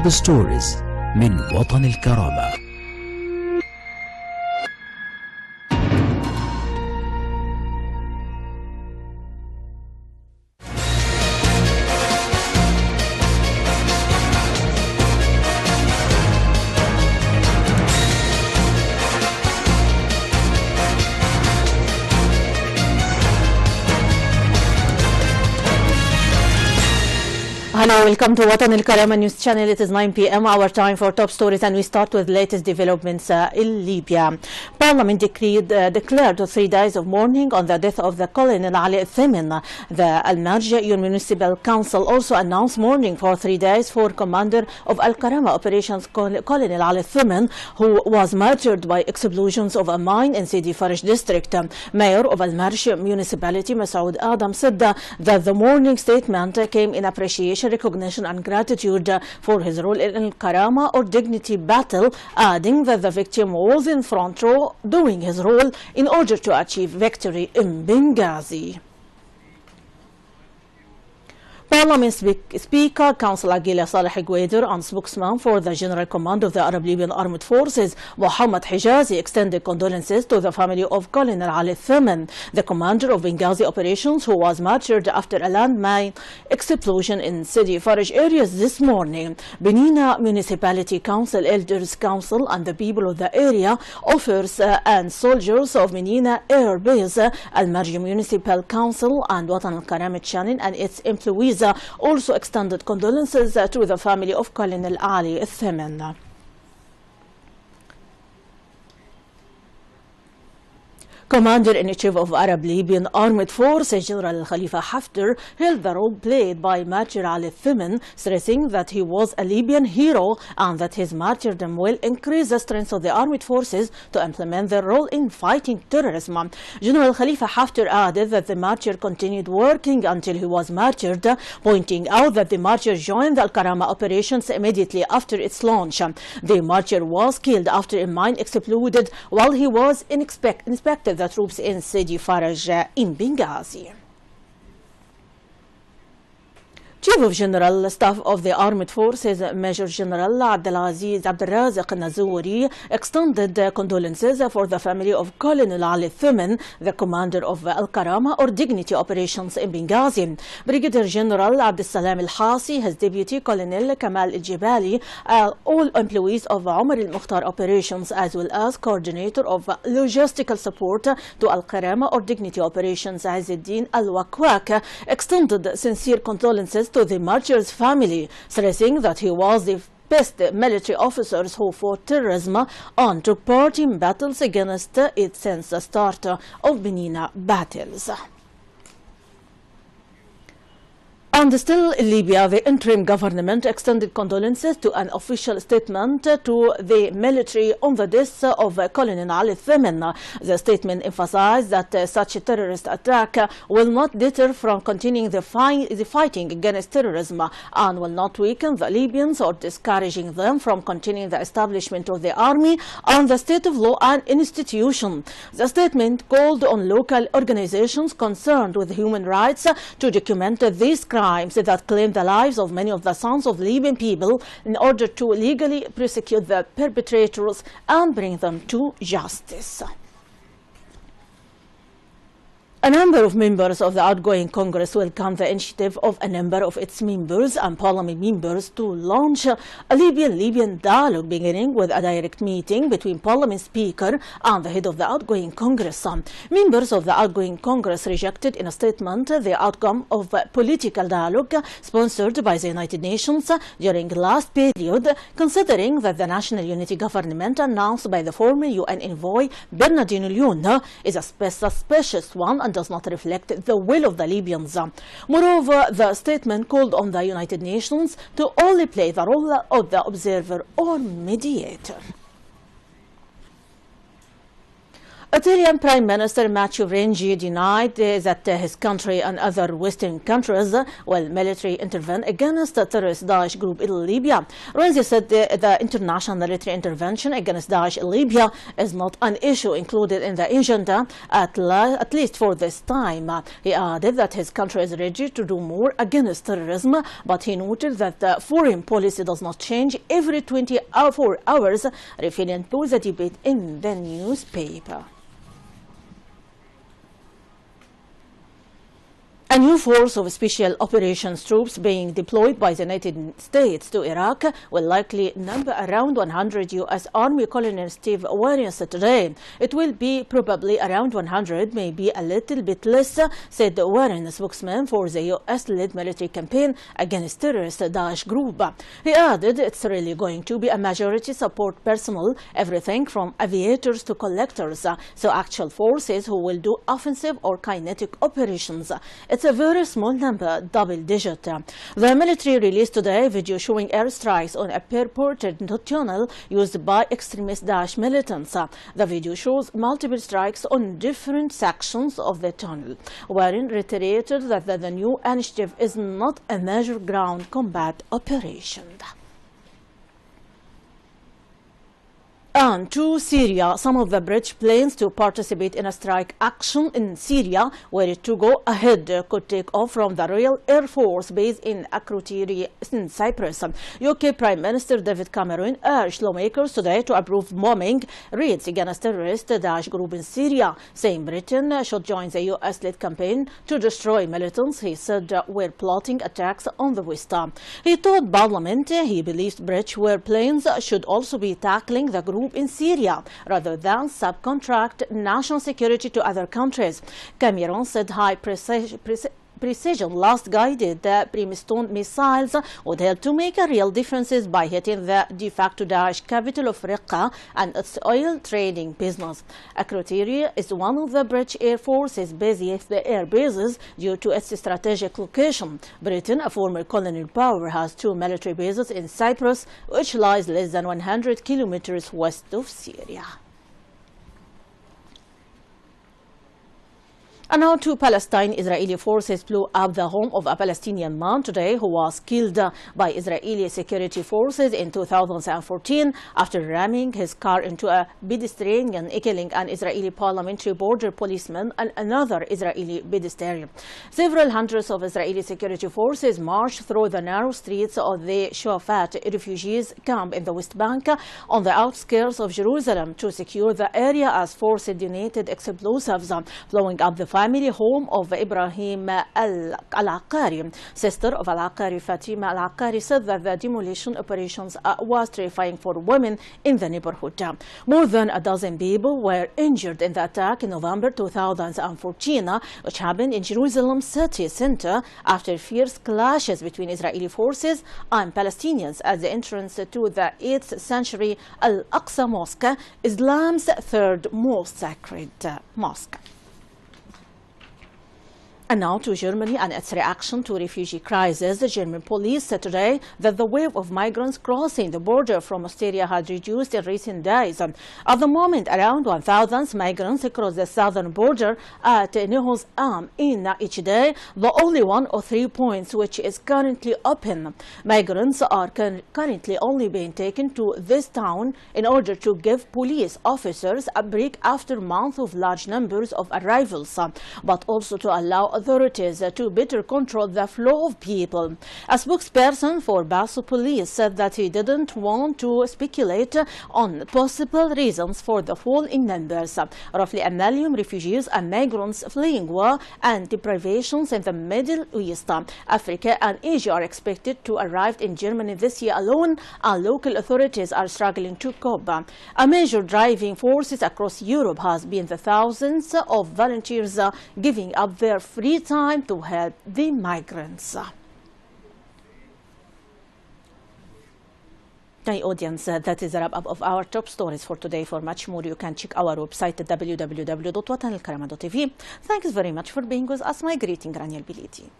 توب ستوريز من وطن الكرامة. Hello, welcome to Watan al-Karama news channel. It is 9 p.m. our time for top stories, and we start with latest developments in Libya. Parliament declared 3 days of mourning on the death of the Colonel Ali Thimin. The Al-Marj Municipal Council also announced mourning for 3 days for Commander of Al-Karama operations Colonel Ali Thimin, who was martyred by explosions of a mine in Sidi Farj district. Mayor of Al-Marj Municipality Masoud Adam said that the mourning statement came in appreciation, recognition and gratitude for his role in Al-Karama or dignity battle, adding that the victim was in front row doing his role in order to achieve victory in Benghazi. Parliament Speaker Councillor Gila Saleh Guaider and spokesman for the General Command of the Arab Libyan Armed Forces Mohammed Hijazi extended condolences to the family of Colonel Ali Thimin, the commander of Benghazi operations, who was martyred after a landmine explosion in Sidi Farj areas this morning. Benina Municipality Council, Elders Council and the people of the area, officers and soldiers of Benina Air Base, Al-Marj Municipal Council and Watan al-Karama channel and its employees also extended condolences to the family of Colonel Ali Thimin. Commander-in-Chief of Arab Libyan Armed Forces General Khalifa Haftar hailed the role played by Martyr Ali Thimin, stressing that he was a Libyan hero and that his martyrdom will increase the strength of the armed forces to implement their role in fighting terrorism. General Khalifa Haftar added that the martyr continued working until he was martyred, pointing out that the martyr joined the Al-Karama operations immediately after its launch. The martyr was killed after a mine exploded while he was inspected the troops in Sidi Farj in Benghazi. Chief of General Staff of the Armed Forces Major General Abdelaziz Abdelrazak Nazouri extended condolences for the family of Colonel Ali Thimin, the commander of Al-Karama or Dignity operations in Benghazi. Brigadier General Abdessalam Al-Hasi, his deputy Colonel Kamal Al-Jibali, all employees of Omar Al-Mukhtar operations, as well as coordinator of logistical support to Al-Karama or Dignity operations Azzeddin Al-Wakwak, extended sincere condolences to the martyr's family, stressing that he was the best military officers who fought terrorism and took part in battles against it since the start of Benina battles. And still in Libya, the interim government extended condolences to an official statement to the military on the death of Colonel Ali Thimin. The statement emphasized that such a terrorist attack will not deter from continuing the fighting against terrorism and will not weaken the Libyans or discouraging them from continuing the establishment of the army and the state of law and institution. The statement called on local organizations concerned with human rights to document these crimes that claim the lives of many of the sons of Libyan people in order to legally prosecute the perpetrators and bring them to justice. A number of members of the outgoing Congress welcomed the initiative of a number of its members and parliament members to launch a Libyan dialogue, beginning with a direct meeting between Parliament Speaker and the head of the outgoing Congress. Members of the outgoing Congress rejected in a statement the outcome of political dialogue sponsored by the United Nations during the last period, considering that the National Unity Government announced by the former UN envoy Bernardino Leon is a suspicious one and does not reflect the will of the Libyans. Moreover, the statement called on the United Nations to only play the role of the observer or mediator. Italian Prime Minister Matteo Renzi denied that his country and other Western countries will militarily intervene against the terrorist Daesh group in Libya. Renzi said the international military intervention against Daesh in Libya is not an issue included in the agenda, at least for this time. He added that his country is ready to do more against terrorism, but he noted that the foreign policy does not change every 24 hours, referring to the debate in the newspaper. A new force of special operations troops being deployed by the United States to Iraq will likely number around 100 U.S. Army Colonel Steve Warren said today. It will be probably around 100, maybe a little bit less, said Warren, spokesman for the U.S.-led military campaign against terrorist Daesh group. He added it's really going to be a majority support personnel, everything from aviators to collectors, so actual forces who will do offensive or kinetic operations. It's a very small number, double digit. The military released today a video showing airstrikes on a purported tunnel used by extremist Daesh militants. The video shows multiple strikes on different sections of the tunnel. Warren reiterated that the new initiative is not a major ground combat operation. And to Syria, some of the British planes to participate in a strike action in Syria were to go ahead could take off from the Royal Air Force base in Akrotiri in Cyprus. UK Prime Minister David Cameron urged lawmakers today to approve bombing raids against terrorist Daesh group in Syria, saying Britain should join the US-led campaign to destroy militants he said were plotting attacks on the West. He told Parliament he believes British warplanes should also be tackling the group in Syria rather than subcontract national security to other countries. Cameron said high precision last-guided brimstone missiles would help to make a real difference by hitting the de facto Daesh capital of Raqqa and its oil trading business. Akrotiri is one of the British Air Force's busiest air bases due to its strategic location. Britain, a former colonial power, has 2 military bases in Cyprus, which lies less than 100 kilometers west of Syria. And now to Palestine. Israeli forces blew up the home of a Palestinian man today who was killed by Israeli security forces in 2014 after ramming his car into a pedestrian, killing an Israeli parliamentary border policeman and another Israeli pedestrian. Several hundreds of Israeli security forces marched through the narrow streets of the Shafat refugees camp in the West Bank on the outskirts of Jerusalem to secure the area as forces detonated explosives, blowing up the family home of Ibrahim Al-Aqari. Sister of Al-Aqari, Fatima Al-Aqari, said that the demolition operations was terrifying for women in the neighborhood. More than a dozen people were injured in the attack in November 2014, which happened in Jerusalem city center after fierce clashes between Israeli forces and Palestinians at the entrance to the 8th century Al-Aqsa Mosque, Islam's third most sacred mosque. And now to Germany and its reaction to refugee crisis. The German police said today that the wave of migrants crossing the border from Austria had reduced in recent days. At the moment, around 1,000 migrants cross the southern border at Nehos Am in each day, the only one of 3 points which is currently open. Migrants are currently only being taken to this town in order to give police officers a break after months of large numbers of arrivals, but also to allow authorities to better control the flow of people. A spokesperson for Basso police said that he didn't want to speculate on possible reasons for the fall in numbers. Roughly 1 million refugees and migrants fleeing war and deprivations in the Middle East, Africa and Asia are expected to arrive in Germany this year alone, and local authorities are struggling to cope. A major driving force across Europe has been the thousands of volunteers giving up their free time to help the migrants. My audience, that is a wrap-up of our top stories for today. For much more, you can check our website at www.watanelkarama.tv. Thanks very much for being with us. My greeting, Rانيا البليدى.